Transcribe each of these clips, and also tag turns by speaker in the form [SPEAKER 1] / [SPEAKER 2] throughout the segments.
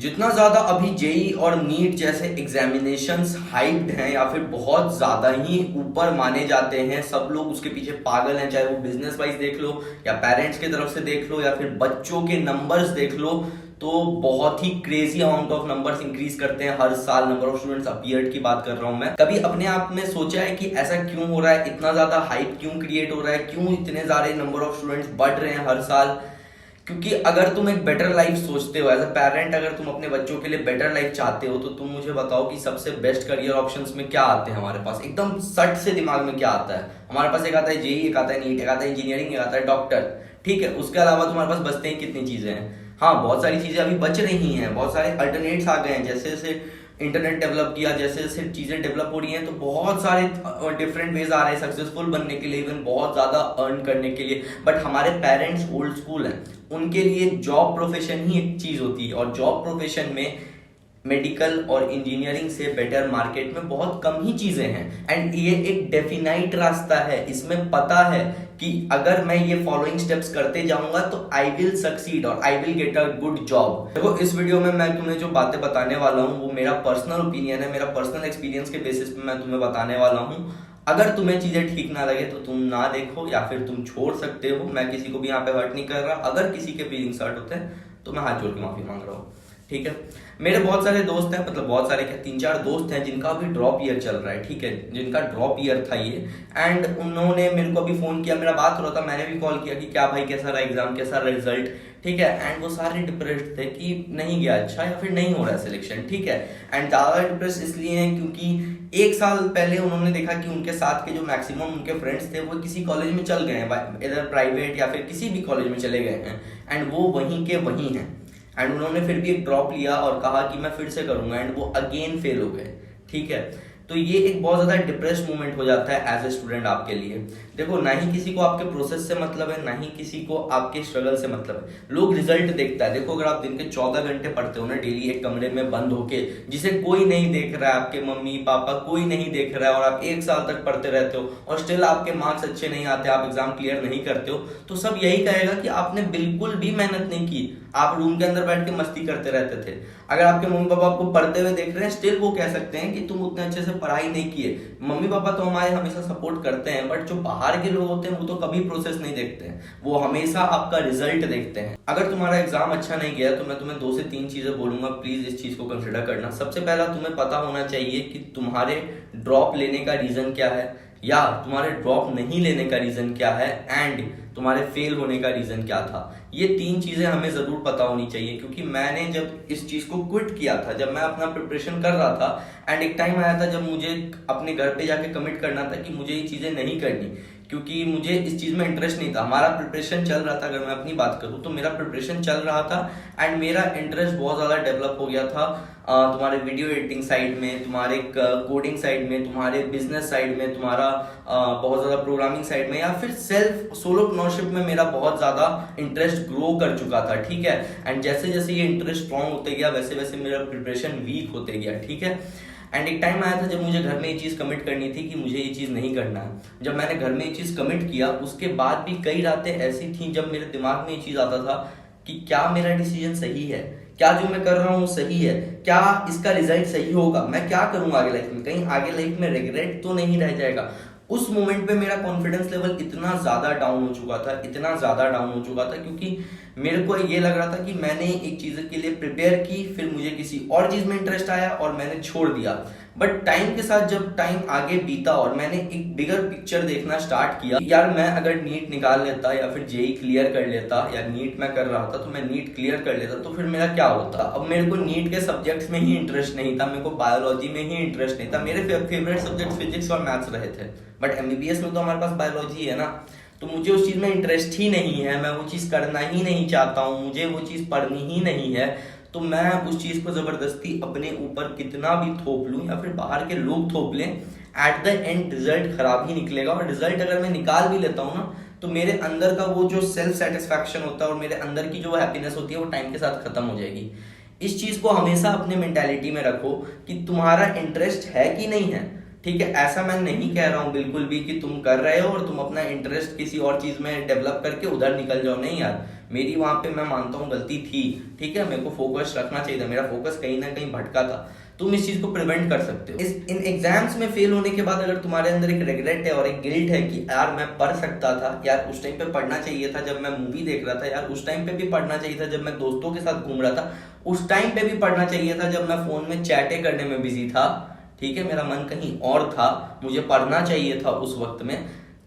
[SPEAKER 1] जितना ज्यादा अभी जेई और नीट जैसे एग्जामिनेशंस हाइप्ड हैं या फिर बहुत ज्यादा ही ऊपर माने जाते हैं, सब लोग उसके पीछे पागल हैं, चाहे वो बिजनेस वाइज देख लो या पेरेंट्स की तरफ से देख लो या फिर बच्चों के नंबर्स देख लो, तो बहुत ही crazy amount of numbers increase करते हैं हर साल। नंबर ऑफ स्टूडेंट्स अपीयर्ड की बात कर रहा हूं मैं। कभी अपने आप में सोचा है कि ऐसा क्यों हो रहा है, इतना ज्यादा हाइप क्यों क्रिएट हो रहा है, क्यों इतने सारे नंबर ऑफ स्टूडेंट्स बढ़ रहे हैं हर साल? क्योंकि अगर तुम एक बेटर लाइफ सोचते हो एज अ पेरेंट, अगर तुम अपने बच्चों के लिए बेटर लाइफ चाहते हो, तो तुम मुझे बताओ कि सबसे बेस्ट करियर ऑप्शंस में क्या आते हैं हमारे पास। एकदम सट से दिमाग में क्या आता है हमारे पास? एक आता है जेई, एक आता है नीट, एक आता है इंजीनियरिंग, एक आता है डॉक्टर। ठीक है, उसके अलावा तुम्हारे पास बचते हैं कितनी चीजें हैं? हाँ, बहुत सारी चीजें अभी बच रही हैं, बहुत सारे अल्टरनेट्स आ गए हैं। जैसे जैसे इंटरनेट डेवलप किया, जैसे जैसे चीजें डेवलप हो रही हैं, तो बहुत सारे डिफरेंट वेज आ रहे हैं सक्सेसफुल बनने के लिए, इवन बहुत ज्यादा अर्न करने के लिए। बट हमारे पेरेंट्स ओल्ड स्कूल हैं, उनके लिए जॉब प्रोफेशन ही एक चीज होती है, और जॉब प्रोफेशन में मेडिकल और इंजीनियरिंग से बेटर मार्केट में बहुत कम ही चीजें हैं। एंड ये एक डेफिनाइट रास्ता है, इसमें पता है कि अगर मैं ये फॉलोइंग स्टेप्स करते जाऊंगा तो आई विल सक्सीड और I will get a good job. देखो, इस वीडियो में मैं तुम्हें जो बातें बताने वाला हूँ वो मेरा पर्सनल ओपिनियन है, मेरा पर्सनल एक्सपीरियंस के बेसिस पे मैं तुम्हें बताने वाला हूँ। अगर तुम्हें चीजें ठीक ना लगे तो तुम ना देखो या फिर तुम छोड़ सकते हो। मैं किसी को भी यहाँ पे हर्ट नहीं कर रहा। अगर किसी के फीलिंग्स हर्ट होते हैं तो मैं हाथ जोड़ के माफी मांग रहा हूँ। ठीक है, मेरे बहुत सारे दोस्त हैं, मतलब बहुत सारे क्या, 3-4 दोस्त हैं जिनका अभी ड्रॉप ईयर चल रहा है। ठीक है, जिनका ड्रॉप ईयर था ये, एंड उन्होंने मेरे को अभी फोन किया, मेरा बात हो रहा था, मैंने भी कॉल किया कि क्या भाई कैसा रहा एग्जाम, कैसा रहा रिजल्ट। ठीक है, एंड वो सारे डिप्रेस्ड थे कि नहीं गया अच्छा या फिर नहीं हो रहा है सिलेक्शन। ठीक है, एंड ज्यादा डिप्रेस इसलिए हैं क्योंकि एक साल पहले उन्होंने देखा कि उनके साथ के जो मैक्सिमम उनके फ्रेंड्स थे वो किसी कॉलेज में चल गए हैं, इधर प्राइवेट या फिर किसी भी कॉलेज में चले गए हैं, एंड वो वहीं के वहीं हैं। एंड उन्होंने फिर भी एक ड्रॉप लिया और कहा कि मैं फिर से करूंगा, एंड वो अगेन फेल हो गए। ठीक है, तो ये एक बहुत ज्यादा डिप्रेस्ड मोमेंट हो जाता है एज ए स्टूडेंट आपके लिए। देखो, ना ही किसी को आपके प्रोसेस से मतलब है, ना ही किसी को आपके स्ट्रगल से मतलब है। लोग रिजल्ट देखता है। देखो, अगर आप दिन के 14 घंटे पढ़ते हो ना डेली एक कमरे में बंद होके, जिसे कोई नहीं देख रहा है, आपके मम्मी पापा कोई नहीं देख रहा है, और आप 1 साल तक पढ़ते रहते हो और स्टिल आपके मार्क्स अच्छे नहीं आते, आप एग्जाम क्लियर नहीं करते हो, तो सब यही कहेगा कि आपने बिल्कुल भी मेहनत नहीं की, आप रूम के अंदर बैठ के मस्ती करते रहते थे। अगर आपके मम्मी पापा आपको पढ़ते हुए देख रहे हैं, स्टिल वो कह सकते हैं कि तुम उतने अच्छे से पढ़ाई नहीं किए। मम्मी पापा तो हमारे हमेशा सपोर्ट करते हैं, बट जो बाहर के लोग होते हैं वो तो कभी प्रोसेस नहीं देखते हैं, वो हमेशा आपका रिजल्ट देखते हैं। अगर तुम्हारा एग्जाम अच्छा नहीं गया तो मैं तुम्हें 2 से 3 चीजें बोलूंगा, प्लीज इस चीज को कंसिडर करना। सबसे पहला, तुम्हें पता होना चाहिए कि तुम्हारे ड्रॉप लेने का रीजन क्या है, या तुम्हारे ड्रॉप नहीं लेने का रीजन क्या है, एंड तुम्हारे फेल होने का रीजन क्या था। ये 3 चीजें हमें जरूर पता होनी चाहिए, क्योंकि मैंने जब इस चीज को क्विट किया था, जब मैं अपना प्रिपरेशन कर रहा था, एंड एक टाइम आया था जब मुझे अपने घर पे जाके कमिट करना था कि मुझे ये चीजें नहीं करनी, क्योंकि मुझे इस चीज में इंटरेस्ट नहीं था। हमारा प्रिपरेशन चल रहा था, अगर मैं अपनी बात करूं तो मेरा प्रिपरेशन चल रहा था, एंड मेरा इंटरेस्ट बहुत ज्यादा डेवलप हो गया था तुम्हारे वीडियो एडिटिंग साइड में, तुम्हारे कोडिंग साइड में, तुम्हारे बिजनेस साइड में, तुम्हारा बहुत ज्यादा प्रोग्रामिंग साइड में, या फिर सेल्फ सोलोप्रेन्योरशिप में मेरा बहुत ज्यादा इंटरेस्ट ग्रो कर चुका था। ठीक है, एंड जैसे जैसे ये इंटरेस्ट स्ट्रॉन्ग होते गया वैसे वैसे मेरा प्रिपरेशन वीक होते गया। ठीक है, एंड एक टाइम आया था जब मुझे घर में ये चीज कमिट करनी थी कि मुझे ये चीज नहीं करना है। जब मैंने घर में ये चीज कमिट किया, उसके बाद भी कई रातें ऐसी थी जब मेरे दिमाग में ये चीज आता था कि क्या मेरा डिसीजन सही है, क्या जो मैं कर रहा हूँ सही है, क्या इसका रिजल्ट सही होगा, मैं क्या करूंगा आगे लाइफ में, कहीं आगे लाइफ में रिग्रेट तो नहीं रह जाएगा। उस मोमेंट पे मेरा कॉन्फिडेंस लेवल इतना ज्यादा डाउन हो चुका था, इतना ज्यादा डाउन हो चुका था, क्योंकि मेरे को ये लग रहा था कि मैंने एक चीज के लिए प्रिपेयर की, फिर मुझे किसी और चीज में इंटरेस्ट आया और मैंने छोड़ दिया। बट टाइम के साथ जब टाइम आगे बीता और मैंने एक बिगर पिक्चर देखना स्टार्ट किया, यार मैं अगर नीट निकाल लेता या फिर जेई क्लियर कर लेता, या नीट मैं कर रहा था तो मैं नीट क्लियर कर लेता, तो फिर मेरा क्या होता। अब मेरे को नीट के सब्जेक्ट्स में ही इंटरेस्ट नहीं था, मेरे को बायोलॉजी में ही इंटरेस्ट नहीं था, मेरे फेवरेट सब्जेक्ट फिजिक्स और मैथ्स रहे थे। बट एमबीबीएस में तो हमारे पास बायोलॉजी है ना, तो मुझे उस चीज में इंटरेस्ट ही नहीं है, मैं वो चीज करना ही नहीं चाहता हूँ, मुझे वो चीज पढ़नी ही नहीं है, तो मैं उस चीज को जबरदस्ती अपने ऊपर कितना भी थोप लूं या फिर बाहर के लोग थोप लें, एट द एंड रिजल्ट खराब ही निकलेगा। और रिजल्ट अगर मैं निकाल भी लेता हूँ ना, तो मेरे अंदर का वो जो सेल्फ सेटिस्फैक्शन होता है और मेरे अंदर की जो हैप्पीनेस होती है वो टाइम के साथ खत्म हो जाएगी। इस चीज को हमेशा अपने मेंटालिटी में रखो कि तुम्हारा इंटरेस्ट है कि नहीं है। ठीक है, ऐसा मैं नहीं कह रहा हूँ बिल्कुल भी कि तुम कर रहे हो और तुम अपना इंटरेस्ट किसी और चीज में डेवलप करके उधर निकल जाओ, नहीं यार। मेरी वहां पे मैं मानता हूँ गलती थी, ठीक है, मेरे को फोकस रखना चाहिए था, मेरा फोकस कहीं ना कहीं भटका था। तुम इस चीज को प्रिवेंट कर सकते हो। इन एग्जाम्स में फेल होने के बाद अगर तुम्हारे अंदर एक रिग्रेट है और एक गिल्ट है कि यार मैं पढ़ सकता था, यार उस टाइम पे पढ़ना चाहिए था जब मैं मूवी देख रहा था, यार उस टाइम पे भी पढ़ना चाहिए था जब मैं दोस्तों के साथ घूम रहा था, उस टाइम पे भी पढ़ना चाहिए था जब मैं फोन में चैटें करने में बिजी था, ठीक है, मेरा मन कहीं और था, मुझे पढ़ना चाहिए था उस वक्त में,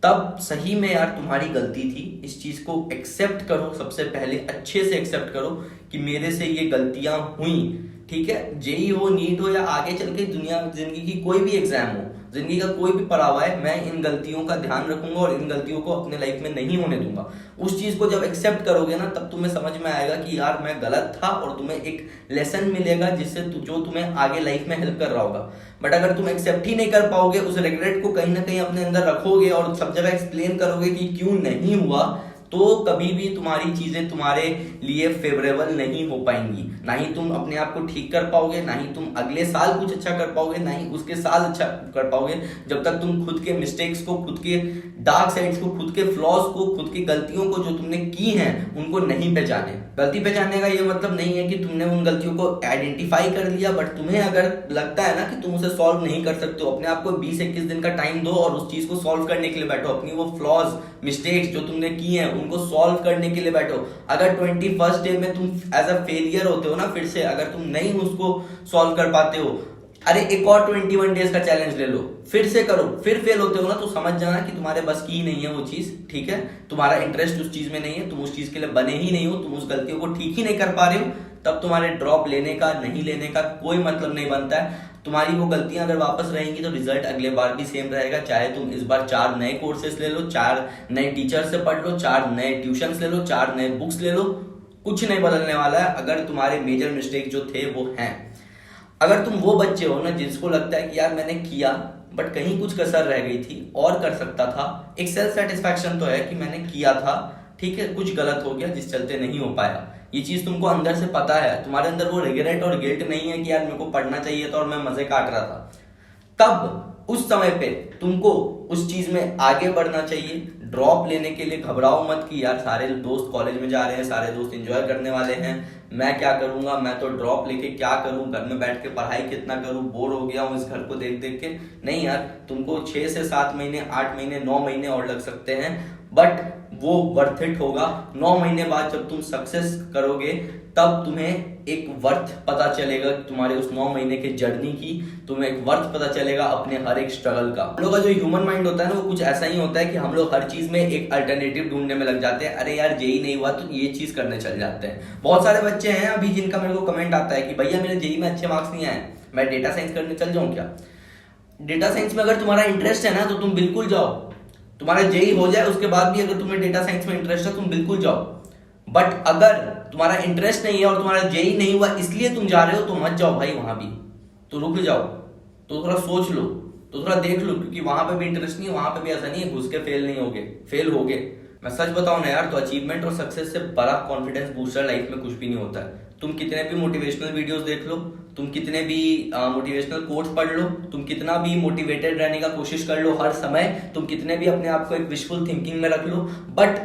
[SPEAKER 1] तब सही में यार तुम्हारी गलती थी। इस चीज को एक्सेप्ट करो, सबसे पहले अच्छे से एक्सेप्ट करो कि मेरे से ये गलतियां हुई, ठीक है। जेई हो, नीट हो या आगे चल के दुनिया जिंदगी की कोई भी एग्जाम हो, जिंदगी का कोई भी पड़ाव है, मैं इन गलतियों का ध्यान रखूंगा और इन गलतियों को अपने लाइफ में नहीं होने दूंगा। उस चीज को जब एक्सेप्ट करोगे ना, तब तुम्हें समझ में आएगा कि यार मैं गलत था और तुम्हें एक लेसन मिलेगा जिससे जो तुम्हें आगे लाइफ में हेल्प कर रहा होगा। बट अगर तुम एक्सेप्ट ही नहीं कर पाओगे, उस रिग्रेट को कहीं ना कहीं अपने अंदर रखोगे और सब जगह एक्सप्लेन करोगे कि क्यों नहीं हुआ, तो कभी भी तुम्हारी चीजें तुम्हारे लिए फेवरेबल नहीं हो पाएंगी। ना ही तुम अपने आप को ठीक कर पाओगे, ना ही तुम अगले साल कुछ अच्छा कर पाओगे, ना ही उसके साल अच्छा कर पाओगे, जब तक तुम खुद के मिस्टेक्स को, खुद के डार्क साइड्स को, खुद के फ्लॉज को, खुद की गलतियों को जो तुमने की हैं उनको नहीं पहचाने। गलती पहचानने का ये मतलब नहीं है कि तुमने उन गलतियों को आइडेंटिफाई कर लिया, बट तुम्हें अगर लगता है ना कि तुम उसे सॉल्व नहीं कर सकते हो, अपने आप को 20-21 दिन का टाइम दो और उस चीज को सॉल्व करने के लिए बैठो। अपनी वो फ्लॉज, मिस्टेक्स जो तुमने की हैं उनको सॉल्व करने के लिए बैठो। अगर 21st डे में तुम एज अ फेलियर होते हो ना, फिर से अगर तुम नहीं उसको सॉल्व कर पाते हो, अरे एक और 21 डेज का चैलेंज ले लो, फिर से करो, फिर फेल होते हो ना, तो समझ जाना कि तुम्हारे बस की ही नहीं है वो चीज, ठीक है, तुम्हारा इंटरेस्ट उस चीज में नहीं है, तुम उस चीज के लिए बने ही नहीं हो, तुम उस गलतियों को ठीक ही नहीं कर पा रहे हो, तब तुम्हारे ड्रॉप लेने का, नहीं लेने का कोई मतलब नहीं बनता है। तुम्हारी वो गलतियां अगर वापस रहेंगी तो रिजल्ट अगले बार भी सेम रहेगा, चाहे तुम इस बार 4 नए कोर्सेस ले लो, 4 नए टीचर से पढ़ लो, 4 नए ट्यूशन ले लो, 4 नए बुक्स ले लो, कुछ नहीं बदलने वाला है अगर तुम्हारे मेजर मिस्टेक जो थे वो हैं। अगर तुम वो बच्चे हो ना जिसको लगता है कि यार मैंने किया बट कहीं कुछ कसर रह गई थी और कर सकता था, एक सेल्फ सेटिस्फैक्शन तो है कि मैंने किया था, ठीक है, कुछ गलत हो गया जिस चलते नहीं हो पाया, ये चीज तुमको अंदर से पता है, तुम्हारे अंदर वो रिग्रेट और गिल्ट नहीं है कि यार मेरे को पढ़ना चाहिए था और मैं मजे काट रहा था, तब उस समय पे तुमको उस चीज में आगे बढ़ना चाहिए। ड्रॉप लेने के लिए घबराओ मत कि यार सारे दोस्त कॉलेज में जा रहे हैं, सारे दोस्त एंजॉय करने वाले हैं, मैं क्या करूंगा, मैं तो ड्रॉप लेके क्या करूं, घर में बैठ के पढ़ाई कितना करूं, बोर हो गया हूं इस घर को देख देख के। नहीं यार, तुमको 6 से 7 महीने, 8 महीने, 9 महीने और लग सकते हैं, बट वो वर्थ इट होगा। 9 महीने बाद जब तुम सक्सेस करोगे तब तुम्हें एक वर्थ पता चलेगा तुम्हारे उस 9 महीने के जर्नी की, तुम्हें एक वर्थ पता चलेगा अपने हर एक स्ट्रगल का। हम लोग का जो ह्यूमन माइंड होता है ना, वो कुछ ऐसा ही होता है कि हम लोग हर चीज में एक अल्टरनेटिव ढूंढने में लग जाते हैं। अरे यार जेई नहीं हुआ तो ये चीज करने चल जाते हैं। बहुत सारे बच्चे हैं अभी जिनका मेरे को कमेंट आता है कि भैया मेरे जेई में अच्छे मार्क्स नहीं आए, मैं डेटा साइंस करने चल जाऊं क्या? डेटा साइंस में अगर तुम्हारा इंटरेस्ट है ना तो तुम बिल्कुल जाओ, तुम्हारा जेई हो जाए उसके बाद भी अगर तुम्हें डेटा साइंस में इंटरेस्ट है तुम बिल्कुल जाओ। बट अगर तुम्हारा इंटरेस्ट नहीं है और तुम्हारा जेई नहीं हुआ इसलिए तुम जा रहे हो तो मत जाओ भाई, वहां भी तो रुक जाओ, तो थोड़ा सोच लो, तो थोड़ा देख लो, क्योंकि वहां पे भी इंटरेस्ट नहीं है, वहां पे भी ऐसा नहीं है घुस के फेल नहीं होगे, फेल होगे। मैं सच बताऊं ना यार, तो अचीवमेंट और सक्सेस से बड़ा कॉन्फिडेंस बूस्टर लाइफ में कुछ भी नहीं होता है। तुम कितने भी मोटिवेशनल वीडियोस देख लो, तुम कितने भी मोटिवेशनल कोट्स पढ़ लो, तुम कितना भी मोटिवेटेड रहने का कोशिश कर लो हर समय, तुम कितने भी अपने आप को एक विशफुल थिंकिंग में रख लो, बट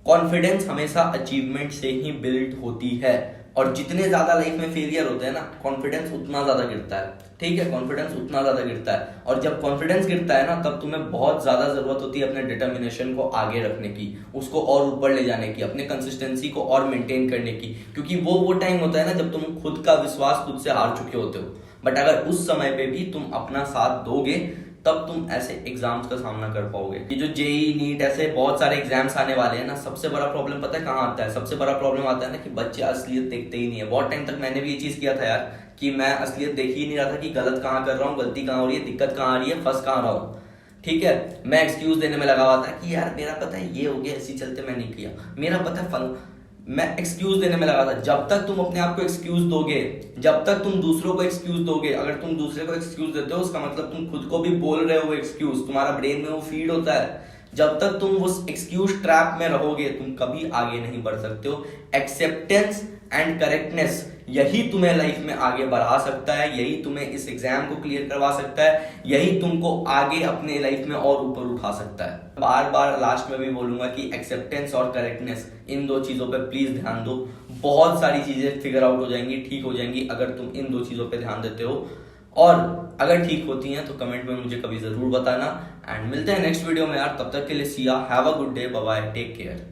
[SPEAKER 1] कॉन्फिडेंस हमेशा अचीवमेंट से ही बिल्ड होती है। और जितने ज्यादा लाइफ में फेलियर होते हैं ना, कॉन्फिडेंस उतना ज्यादा गिरता है, ठीक है, कॉन्फिडेंस उतना ज्यादा गिरता है। और जब कॉन्फिडेंस गिरता है ना, तब तुम्हें बहुत ज्यादा जरूरत होती है अपने डिटर्मिनेशन को आगे रखने की, उसको और ऊपर ले जाने की, अपने कंसिस्टेंसी को और मेंटेन करने की, क्योंकि वो टाइम होता है ना जब तुम खुद का विश्वास खुद से हार चुके होते हो। बट अगर उस समय पे भी तुम अपना साथ दोगे तब तुम ऐसे एग्जाम्स का सामना कर पाओगे। ये जो जेई, नीट, ऐसे बहुत सारे एग्जाम्स आने वाले हैं ना, सबसे बड़ा प्रॉब्लम पता है कहाँ आता है? सबसे बड़ा प्रॉब्लम आता है ना कि बच्चे असलियत देखते ही नहीं है। बहुत टाइम तक मैंने भी ये चीज किया था यार, कि मैं असलियत देख ही नहीं रहा था कि गलत कहाँ कर रहा हूँ, गलती कहाँ हो रही है, दिक्कत कहाँ आ रही है, फंस कहाँ रहा हूँ, ठीक है। मैं एक्सक्यूज देने में लगा हुआ था कि यार मेरा पता है ये हो गया, इसी चलते मैं नहीं किया, मेरा पता है मैं एक्सक्यूज देने में लगा था। जब तक तुम अपने आप को एक्सक्यूज दोगे, जब तक तुम दूसरों को एक्सक्यूज दोगे, अगर तुम दूसरे को एक्सक्यूज देते हो उसका मतलब तुम खुद को भी बोल रहे हो एक्सक्यूज, तुम्हारा ब्रेन में वो फीड होता है। जब तक तुम उस एक्सक्यूज ट्रैप में रहोगे तुम कभी आगे नहीं बढ़ सकते हो। एक्सेप्टेंस एंड करेक्टनेस, यही तुम्हें लाइफ में आगे बढ़ा सकता है, यही तुम्हें इस एग्जाम को क्लियर करवा सकता है, यही तुमको आगे अपने लाइफ में और ऊपर उठा सकता है। बार बार लास्ट में भी बोलूंगा कि एक्सेप्टेंस और करेक्टनेस, इन दो चीजों पे प्लीज ध्यान दो। बहुत सारी चीजें फिगर आउट हो जाएंगी, ठीक हो जाएंगी अगर तुम इन दो चीजों पे ध्यान देते हो। और अगर ठीक होती हैं तो कमेंट में मुझे कभी जरूर बताना। एंड मिलते हैं नेक्स्ट वीडियो में यार, तब तक के लिए Siya, have a good day, bye bye, take care.